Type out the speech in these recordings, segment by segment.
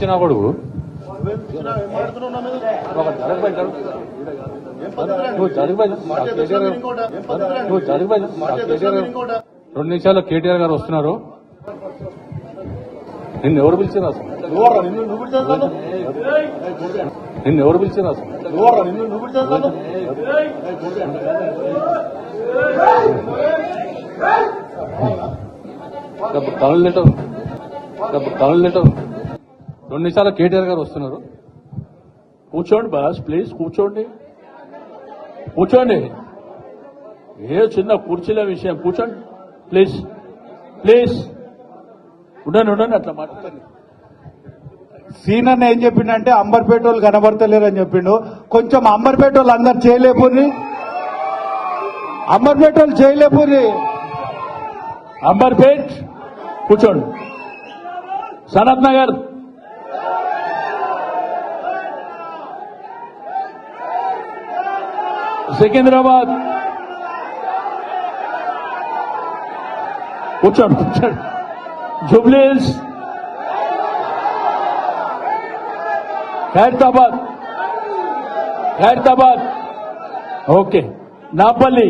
కొడుకు రెండు నిమిషాల్లో కేటీఆర్ గారు వస్తున్నారు. నిన్ను ఎవరు పిలిచారు అసలు? నిన్ను ఎవరు పిలిచారు అసలు? తమిళ లెటర్ రెండు నిమిషాల్లో కేటీఆర్ గారు వస్తున్నారు. కూర్చోండి బాస్, ప్లీజ్ కూర్చోండి. ఏ చిన్న కుర్చీల విషయం, కూర్చోండి ప్లీజ్. ఉండండి అట్లా మాట్లాడండి. సీనన్న ఏం చెప్పిండంటే అంబర్పేట వాళ్ళు కనబడతలేరు అని చెప్పిండు. కొంచెం అంబర్పేట వాళ్ళు అందరు చేయలేపుర్రి, అంబర్పేట్ కూర్చోండి. సనత్ నగర్, సికింద్రాబాద్ కూర్చోండి. Jubilee Hills, Khairatabad, okay. Nampally,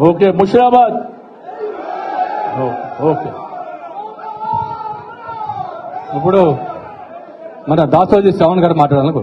okay. Musheerabad, okay. ఇప్పుడు మన దాసోజీ శ్రవణ్ గారు మాట్లాడాలనుకో.